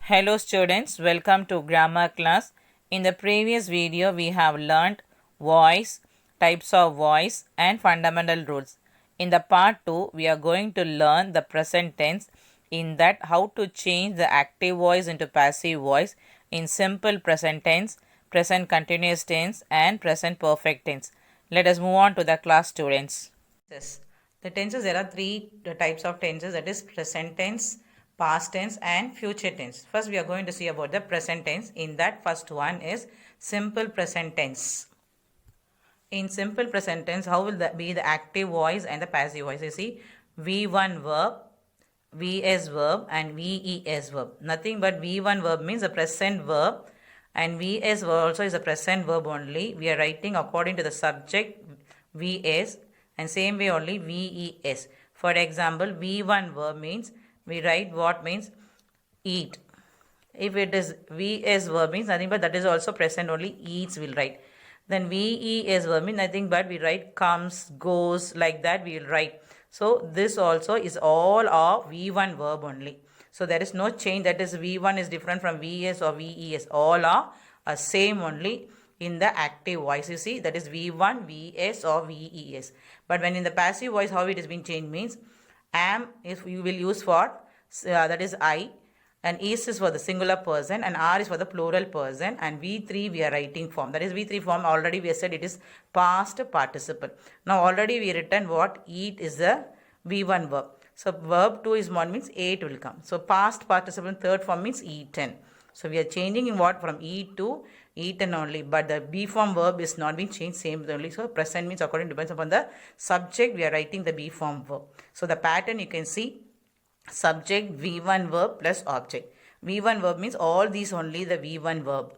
Hello students, welcome to grammar class. In the previous video we have learned voice, types of voice and fundamental rules. In the part 2 we are going to learn the present tense, in that how to change the active voice into passive voice in simple present tense, present continuous tense and present perfect tense. Let us move on to the class students. Yes. The tenses, there are three types of tenses, that is present tense, past tense and future tense. First we are going to see about the present tense. In that, first one is simple present tense. In simple present tense, how will that be the active voice and the passive voice? You see, V1 verb, VS verb and VES verb. Nothing but V1 verb means a present verb and VS verb also is a present verb only. We are writing according to the subject VS and same way only VES. For example, V1 verb means we write what means eat. If it is VS verb means nothing but that is also present only, eats will write. Then VES verb means nothing but we write comes, goes, like that we will write. So this also is all of V1 verb only. So there is no change, that is V1 is different from VS or VES. All are same only in the active voice. You see, that is V1, VS or VES. But when in the passive voice, how it has been changed means am if you will use for that is I, and is for the singular person and R is for the plural person, and V3 we are writing form, that is V3 form already we said it is past participle. Now already we written what eat is the V1 verb. So verb 2 is one means ate will come. So past participle third form means eaten. So we are changing in what from eat to eaten only, but the B form verb is not being changed, same only. So present means according depends upon the subject we are writing the B form verb. So the pattern you can see, subject V1 verb plus object. V1 verb means all these only the V1 verb.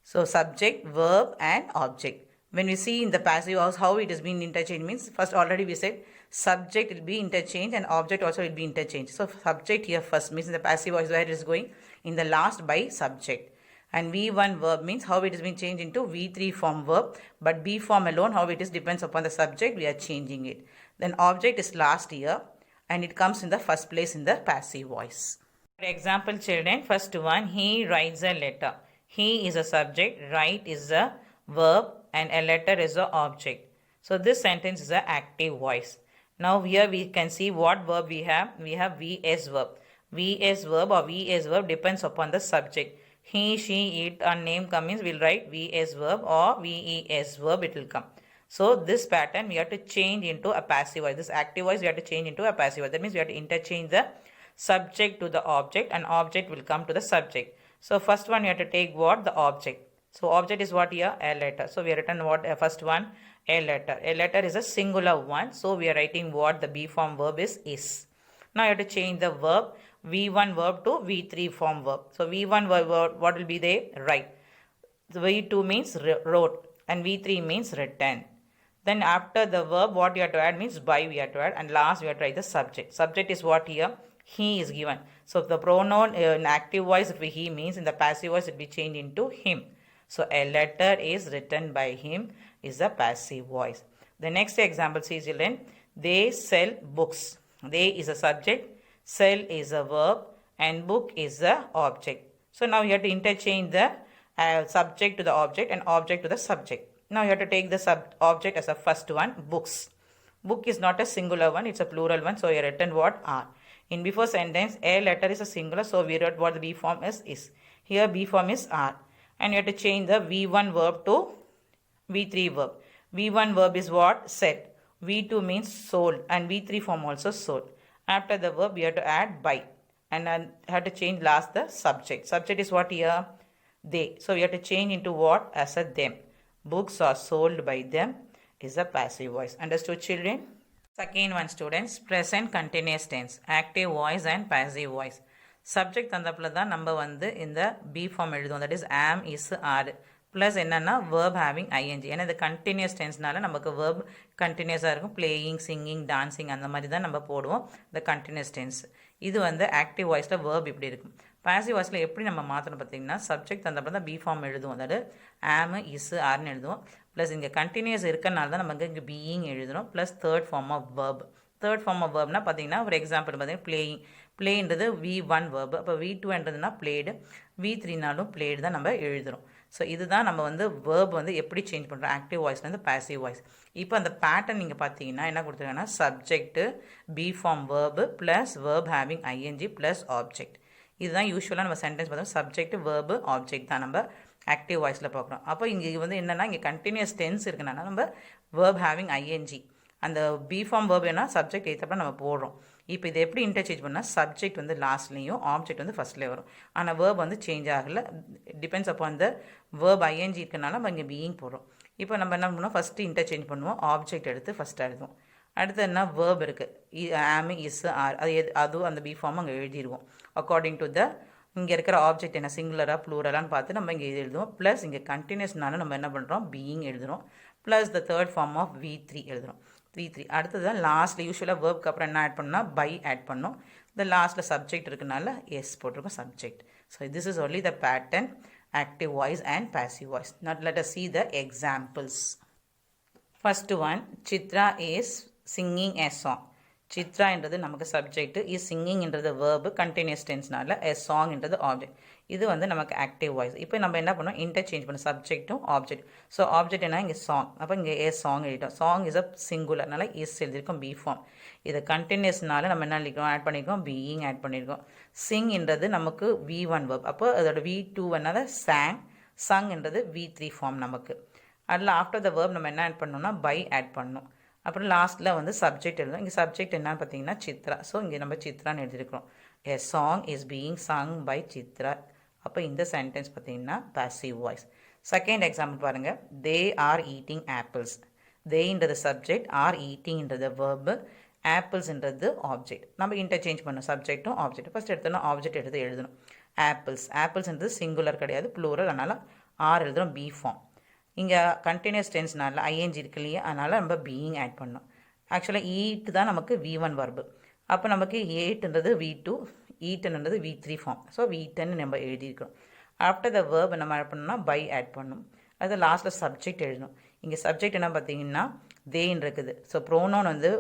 So subject, verb and object. When we see in the passive house how it has been interchanged means, first already we said subject will be interchanged and object also will be interchanged. So subject here first means in the passive voice where it is going, in the last by subject. And V1 verb means how it has been changed into V3 form verb, but B form alone how it is depends upon the subject, we are changing it. Then object is last here and it comes in the first place in the passive voice. For example children, first one, he writes a letter. He is a subject, write is a verb and a letter is a object. So this sentence is an active voice. Now here we can see what verb we have. We have VS verb. VS verb or VS verb depends upon the subject. He, she, it and name comes, we'll write VS verb or VES verb it will come. So this pattern we have to change into a passive voice. This active voice we have to change into a passive voice. That means we have to interchange the subject to the object and object will come to the subject. So first one we have to take what? The object. So object is what here? A letter. So we have written what? First one, a letter. A letter is a singular one. So we are writing what the B form verb is. Now you have to change the verb V1 verb to V3 form verb. So V1 verb what will be there? Write. So V2 means wrote and V3 means written. Then after the verb what you have to add means by we have to add, and last we have to write the subject. Subject is what here? He is given. So the pronoun in active voice if he means, in the passive voice it will be changed into him. So a letter is written by him is the passive voice. The next example says children, they sell books. They is a subject, sell is a verb and book is the object. So now you have to interchange the subject to the object and object to the subject. Now you have to take the object as a first one, books. Book is not a singular one, it's a plural one. So you have written what? Are. In before sentence, a letter is a singular, so we wrote what the B form is. Here B form is are. And you have to change the V1 verb to V3 verb. V1 verb is what? Said. V2 means sold and V3 form also sold. After the verb, we have to add by. And then have to change last the subject. Subject is what here? They. So we have to change into what? As a them. Books are sold by them is a passive voice. Understood children? Second one students, present continuous tense, active voice and passive voice. Subject தந்தப்பில் தான் நம்ம இந்த B form எழுதுவோம், that is am, is, are. Plus என்னென்னா verb having ing. ஏன்னா இது continuous டென்ஸ்னால நமக்கு verb கண்டினியூஸாக இருக்கும். பிளேயிங், சிங்கிங், டான்சிங் அந்த மாதிரி தான் நம்ம போடுவோம் இந்த கண்டினியூஸ் டென்ஸ். இது ஆக்டிவ் வாய்ஸில் verb இப்படி இருக்கும். பாசிவ் வாய்ஸில் எப்படி நம்ம மாற்றணும் பார்த்தீங்கன்னா, சப்ஜெக்ட் தந்தப்போ தான் பி ஃபார்ம் எழுதுவோம், அதாவது ஆம், இஸ், ஆர்னு எழுதுவோம். ப்ளஸ் இங்கே கண்டினியூஸ் இருக்கனால தான் நமக்கு இங்கே பீயிங் எழுதுகிறோம். Plus third form of verb. Third form of வேர்ப்னா பார்த்தீங்கன்னா, ஒரு எக்ஸாம்பிள் பார்த்தீங்கன்னா பிளேயிங். ப்ளேன்றது V1 verb. அப்போ V2 என்றதுனா played, V3நாலும் played தான் நம்ம எழுதுறோம். ஸோ இதுதான் நம்ம வந்து verb வந்து எப்படி சேஞ்ச் பண்ணுறோம் ஆக்டிவ் வாய்ஸ்லேருந்து பாசிவ் வாய்ஸ். இப்போ அந்த பேட்டர்ன் நீங்கள் பார்த்தீங்கன்னா என்ன கொடுத்துருக்காங்கன்னா subject be form verb plus verb having ing plus object. இதுதான் யூஸ்வலாக நம்ம சென்டென்ஸ் பார்த்தோம். சப்ஜெக்ட் verb ஆப்ஜெக்ட் தான் நம்ம ஆக்டிவ் வாய்ஸில் பார்க்குறோம். அப்போ இங்கே வந்து என்னென்னா இங்கே கண்டினியூஸ் டென்ஸ் இருக்குன்னா நம்ம verb having ing அந்த பி ஃபார்ம் verb என்ன சப்ஜெக்ட் ஏற்றப்ப நம்ம போடுறோம். இப்போ இதை எப்படி இன்டர்சேஞ்ச் பண்ணால் சப்ஜெக்ட் வந்து லாஸ்ட்லேயும் ஆப்ஜெக்ட் வந்து ஃபஸ்ட்லேயே வரும். ஆனால் வேர்ப் வந்து சேஞ்ச் ஆகலை. டிபெண்ட்ஸ் அப்போ அந்த வேர்ப் ஐஎன்ஜி இருக்கனால நம்ம இங்கே பீயிங் போடுறோம். இப்போ நம்ம என்ன பண்ணுவோம் ஃபஸ்ட்டு இன்டர்சேஞ்ச் பண்ணுவோம். ஆப்ஜெக்ட் எடுத்து ஃபஸ்ட்டு எழுதுவோம். அடுத்து என்ன வேர்ப் இருக்குது ஆம் இஸ் ஆர் அதுவும் அந்த பி ஃபார்ம் அங்கே எழுதிடுவோம். அக்கார்டிங் டு த இங்கே இருக்கிற ஆப்ஜெக்ட் என்ன சிங்குலராக ப்ளூரலான்னு பார்த்து நம்ம இங்கே எழுதுவோம். ப்ளஸ் இங்கே கண்டினியூஸ்னால நம்ம என்ன பண்ணுறோம் பீயிங் எழுதுகிறோம். Plus the third form of V3 எழுதுகிறோம். V3 அடுத்தது தான் லாஸ்ட்டில் யூஸ்வலாக வேர்ப்க்கு அப்புறம் என்ன ஆட் பண்ணால் பை ஆட் பண்ணோம். இந்த லாஸ்ட்டில் சப்ஜெக்ட் இருக்கனால எஸ் போட்டிருக்கோம் subject. So this is only the pattern active voice and passive voice. Now let us see the examples. First one, Chitra is singing a song. Chitra என்றது நமக்கு சப்ஜெக்ட், இஸ் சிங்கிங் என்றது verb, continuous டென்ஸ்னால எ song என்றது object. இது வந்து நமக்கு active voice. இப்போ நம்ம என்ன பண்ணோம் இன்டர்சேஞ்ச் பண்ணோம் சப்ஜெக்ட்டும் ஆப்ஜெக்ட். ஸோ ஆப்ஜெக்ட் என்ன இங்கே சாங், அப்போ இங்கே ஏ சாங் எழுதிட்டோம். சாங் இஸ் அ சிங்குலர்னால இஸ் எழுதியிருக்கோம் பி ஃபார்ம். இது கண்டினியூஸ்னால நம்ம என்ன எழுதிக்கிறோம் ஆட் பண்ணியிருக்கோம் பீயிங் ஆட் பண்ணியிருக்கோம். சிங் என்றது நமக்கு V1 verb, அப்போ அதோட V2 என்னது சாங், சங் என்றது V3 ஃபார்ம் நமக்கு. அதில் ஆஃப்டர் த வேர்ப் நம்ம என்ன ஆட் பண்ணோம்னா பை ஆட் பண்ணணும். அப்புறம் லாஸ்ட்டில் வந்து சப்ஜெக்ட் எழுதும். இங்கே சப்ஜெக்ட் என்னன்னு பார்த்தீங்கன்னா சித்ரா. ஸோ இங்கே நம்ம சித்ரான்னு எழுதியிருக்கிறோம். A song is being sung by Chitra. அப்போ இந்த சென்டென்ஸ் பார்த்தீங்கன்னா பாசிவ் வாய்ஸ். செகண்ட் எக்ஸாம்பிள் பாருங்கள். They are eating apples. தேன்றது சப்ஜெக்ட், ஆர் ஈட்டிங்கிறது வேர்பு, ஆப்பிள்ஸ்ன்றது ஆப்ஜெக்ட். நம்ம இன்டர்சேஞ்ச் பண்ணணும் சப்ஜெக்ட்டும் ஆப்ஜெக்ட். ஃபஸ்ட் எடுத்தோன்னா ஆப்ஜெக்ட் எடுத்து எழுதணும். ஆப்பிள்ஸ், ஆப்பிள்ஸ்ன்றது சிங்குலர் கிடையாது ப்ளூரல், அதனால் ஆர் எழுதுகிறோம் பி ஃபார்ம். இங்கே கண்டினியூஸ் டென்ஸ்னால ஐஎன்ஜி இருக்கு இல்லையா, அதனால் நம்ம பீயிங் ஆட் பண்ணோம். ஆக்சுவலாக ஈட் தான் நமக்கு V1 verb. அப்போ நமக்கு ஏட்ன்றது V2, ஈட்டுன்றது V3 form. So V10 நம்ம எழுதியிருக்கிறோம். ஆஃப்டர் த வேர்ப் நம்ம ஆட் பண்ணோம்னா பை ஆட் பண்ணணும். அது லாஸ்ட்டில் சப்ஜெக்ட் எழுதணும். இங்கே சப்ஜெக்ட் என்ன பார்த்தீங்கன்னா தேன்னு இருக்குது. ஸோ ப்ரோனவுன் வந்து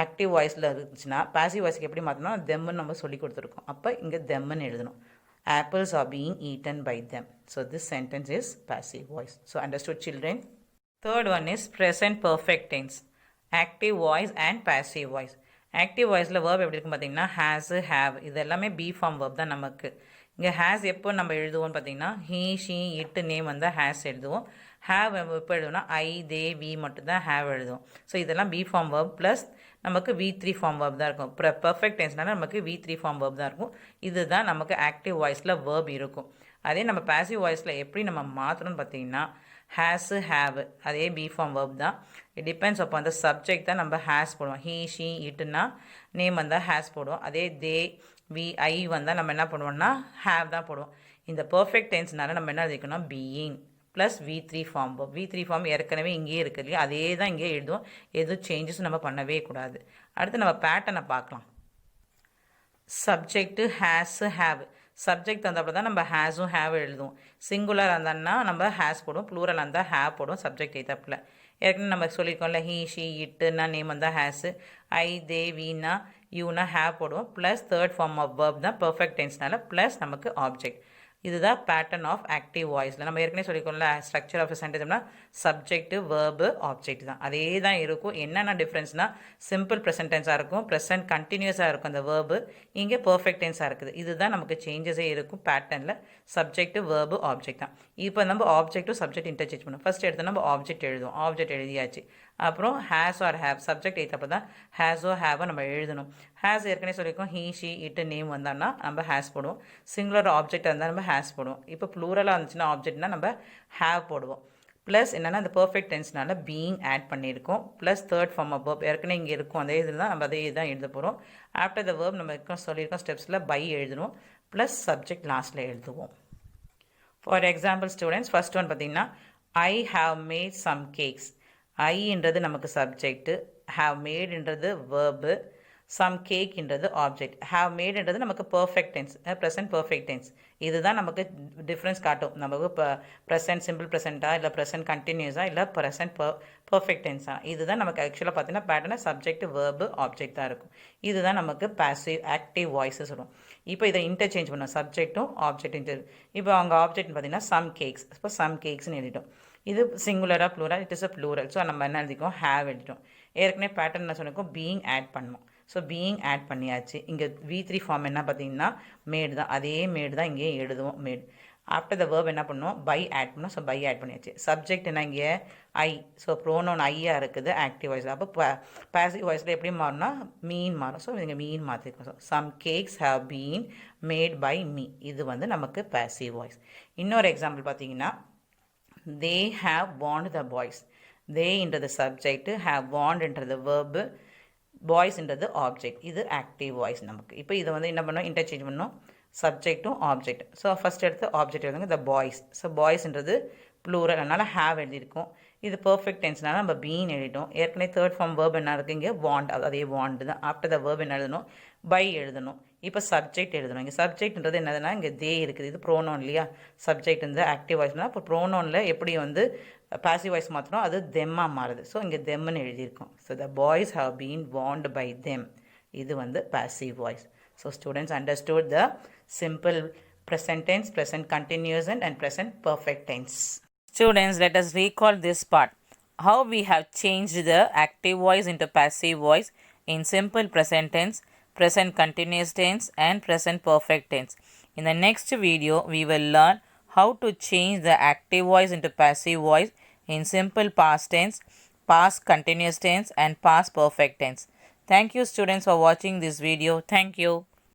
ஆக்டிவ் வாய்ஸில் இருந்துச்சுன்னா பாசிவ் வாய்ஸ்க்கு எப்படி மாற்றணும் தெம்முன்னு நம்ம சொல்லி கொடுத்துருக்கோம். அப்போ இங்கே தெம்முன்னு எழுதணும். Apples are being eaten by them. So this sentence is passive voice. So understood children? Third one is present perfect tense. Active voice and passive voice. Active voiceல verb எப்படி இருக்கும் பார்த்தீங்கன்னா has, have இது எல்லாமே B form verb தான் நமக்கு. இங்கே has எப்போ நம்ம எழுதுவோம்னு பார்த்தீங்கன்னா he, she, it நேம் வந்தால் has எழுதுவோம். have எப்போ எழுதுவோம்னா I, they, we மட்டும்தான் have எழுதுவோம். ஸோ இதெல்லாம் B form verb ப்ளஸ் நமக்கு V3 ஃபார்ம் verb தான் இருக்கும். பர்ஃபெக்ட் டென்ஸ்னால நமக்கு V3 ஃபார்ம் verb தான் இருக்கும். இதுதான் நமக்கு ஆக்டிவ் வாய்ஸில் verb இருக்கும். அதே நம்ம பாசிவ் வாய்ஸில் எப்படி நம்ம மாற்றணும்னு பார்த்தீங்கன்னா has, have அதே B ஃபார்ம் verb தான். இட் டிபெண்ட்ஸ் அப்போ அந்த சப்ஜெக்ட் தான் நம்ம has போடுவோம். he, she, itனா நேம் வந்தால் has போடுவோம். அதே they, we, I வந்தால் நம்ம என்ன பண்ணுவோம்னா have தான் போடுவோம். இந்த பர்ஃபெக்ட் டென்ஸ்னால நம்ம என்ன எழுதிக்கணும் being plus V3 form. V3 form ஏற்கனவே இங்கேயே இருக்குது இல்லையா, அதே தான் இங்கே எழுதுவோம். எதுவும் சேஞ்சஸும் நம்ம பண்ணவே கூடாது. அடுத்து நம்ம பேட்டர்னை பார்க்கலாம். Subject has, have. சப்ஜெக்ட் வந்தப்போ தான் நம்ம ஹேஸும் ஹேவ் எழுதுவோம். சிங்குலர் இருந்தான்னா நம்ம ஹேஸ் போடுவோம், ப்ளூரல் இருந்தால் ஹேவ் போடுவோம் சப்ஜெக்ட் ஏற்றப்பில். ஏற்கனவே நம்ம சொல்லியிருக்கோம்ல ஹீ, ஷி, இட்டுன்னா நேம் வந்தால் ஹேஸு, ஐ, தே, வீனா, யூனா ஹேவ் போடுவோம். Plus third form of verb தான் பர்ஃபெக்ட் டென்ஸ்னால ப்ளஸ் நமக்கு ஆப்ஜெக்ட். இதுதான் பேட்டர்ன் ஆஃப் ஆக்டிவ் வாய்ஸில். நம்ம ஏற்கனவே சொல்லிக்கோம்ல ஸ்ட்ரக்சர் ஆஃப் சென்டென்ஸ்னா சப்ஜெக்ட், வேர்பு, ஆப்ஜெக்ட் தான். அதே தான் இருக்கும். என்னென்ன டிஃப்ரென்ஸ்னால் சிம்பிள் ப்ரெசன்ட் டென்ஸாக இருக்கும், ப்ரெசன்ட் கண்டினியூஸாக இருக்கும் அந்த வேர்பு, இங்கே பர்ஃபெக்ட் டென்ஸாக இருக்குது. இதுதான் நமக்கு சேஞ்சஸே இருக்கும் பேட்டர்னில். சப்ஜெக்ட், வேர்பு, ஆப்ஜெக்ட் தான். இப்போ நம்ம ஆப்ஜெக்ட்டும் சப்ஜெக்ட் இன்டர்சேஞ்ச் பண்ணுவோம். ஃபஸ்ட் எடுத்து நம்ம ஆப்ஜெக்ட் எழுதுவோம். ஆப்ஜெக்ட் எழுதியாச்சு. அப்புறம் ஹேஸ் ஆர் ஹேவ் சப்ஜெக்ட் ஏற்றப்போ தான் ஹேஸோ ஹேவோ நம்ம எழுதணும். ஹேஸ் ஏற்கனவே சொல்லியிருக்கோம் ஹீ, ஷி, இட்டு நேம் வந்தான்னா நம்ம ஹேஸ் போடுவோம். சிங்குலர் ஆப்ஜெக்ட் இருந்தால் நம்ம ஹேஸ் போடுவோம். இப்போ ப்ளூரலாக இருந்துச்சுன்னா ஆப்ஜெக்ட்னா நம்ம ஹேவ் போடுவோம். ப்ளஸ் என்னென்னா அந்த பர்ஃபெக்ட் டென்ஸ்னால பீயிங் ஆட் பண்ணியிருக்கோம். Plus third form of verb ஏற்கனவே இங்கே இருக்கும் அதே இதில் தான் நம்ம அதே தான் எழுத போகிறோம். ஆஃப்டர் த verb நம்ம சொல்லியிருக்கோம் ஸ்டெப்ஸில் பை எழுதணும். ப்ளஸ் சப்ஜெக்ட் லாஸ்ட்டில் எழுதுவோம். For example students first one பார்த்தீங்கன்னா I have made some cakes. ஐன்றது நமக்கு சப்ஜெக்ட்டு, ஹாவ் மேட்ன்றது வேர்பு, some cake என்றது ஆப்ஜெக்ட், have made என்றது நமக்கு perfect tense, present perfect tense. இதுதான் நமக்கு டிஃப்ரென்ஸ் காட்டும். நமக்கு இப்போ ப்ரெசன்ட் சிம்பிள் ப்ரெசென்ட்டா இல்லை ப்ரெசன்ட் கண்டினியூஸாக இல்லை ப்ரெசன்ட் பர்ஃபெக்ட் டென்ஸாக, இதுதான் நமக்கு ஆக்சுவலாக பார்த்தீங்கன்னா பேட்டர்னா சப்ஜெக்ட் வேர்பு ஆப்ஜெக்ட் தான் இருக்கும். இதுதான் நமக்கு பாசிவ் ஆக்டிவ் வாய்ஸஸ் சொல்லுவோம். இப்போ இதை இன்டர்சேஞ்ச் பண்ணோம், சப்ஜெக்ட்டும் ஆப்ஜெக்ட். இப்போ அவங்க ஆப்ஜெக்ட்னு பார்த்தீங்கன்னா சம் கேக்ஸ், இப்போ சம் கேக்ஸ்னு எழுதிட்டோம். இது சிங்குலராக plural, it is a plural. So நம்ம என்ன எழுதிக்கோம், ஹேவ் எழுதிட்டோம். ஏற்கனவே பேட்டர்ன் என்ன சொன்னிருக்கோம், பீயிங் ஆட் பண்ணணும். ஸோ பீயிங் ஆட் பண்ணியாச்சு. இங்கே V3 ஃபார்ம் என்ன பார்த்தீங்கன்னா மேடு தான், அதே மேடு தான் இங்கேயும் எழுதுவோம், மேடு. ஆஃப்டர் த வேர்ப் என்ன பண்ணுவோம், பை ஆட் பண்ணோம். ஸோ பை ஆட் பண்ணியாச்சு. சப்ஜெக்ட் என்ன இங்கே ஐ, ஸோ ப்ரோனோன் ஐயாக இருக்குது ஆக்டிவ் வாய்ஸ். அப்போ பாசிவ் வாய்ஸில் எப்படி மாறும்னா மீன் மாறும். ஸோ இங்கே மீன் மாற்றிருக்கோம். So some cakes have been made by me, இது வந்து நமக்கு பாசிவ் வாய்ஸ். இன்னொரு எக்ஸாம்பிள் பார்த்தீங்கன்னா they have warned the boys. they என்றது சப்ஜெக்ட், have warned என்றது வேர்பு, பாய்ஸ் என்றது ஆப்ஜெக்ட். இது ஆக்டிவ் வாய்ஸ் நமக்கு. இப்போ இதை வந்து என்ன பண்ணோம், இன்டர்சேஞ்ச் பண்ணோம், சப்ஜெக்ட்டும் ஆப்ஜெக்ட். ஸோ ஃபஸ்ட் எடுத்து ஆப்ஜெக்ட் எழுதுங்க, த பாய்ஸ். ஸோ பாய்ஸ்ன்றது ப்ளூரல், அதனால் ஹேவ் எழுதியிருக்கோம். இது பர்ஃபெக்ட் டென்ஸ்னால நம்ம பீன் எழுதிட்டோம். ஏற்கனவே தேர்ட் ஃபார்ம் வேர்ப் என்ன இருக்குது இங்கே, வாண்ட், அதே வாண்ட் தான். ஆஃப்டர் த வேர்ப் என்ன எழுதணும், பை எழுதணும். இப்போ சப்ஜெக்ட் எழுதணும். இங்கே சப்ஜெக்ட்ன்றது என்னதுன்னா இங்கே தே இருக்குது, இது ப்ரோனோன் இல்லையா. சப்ஜெக்ட் வந்து ஆக்டிவ் வாய்ஸ்னால் இப்போ ப்ரோனோனில் எப்படி வந்து பாசிவ் வாய்ஸ் மாத்திரம் அது தெம்மாக மாறுது. ஸோ இங்கே தெம்னு எழுதியிருக்கோம். So the boys have been warned by them, இது வந்து passive voice. So students understood the simple present tense, present continuous and present perfect tense. Students, let us recall this part. How we have changed the active voice into passive voice in simple present tense, present continuous tense and present perfect tense. In the next video, we will learn how to change the active voice into passive voice in simple past tense, past continuous tense and past perfect tense. Thank you students for watching this video. Thank you.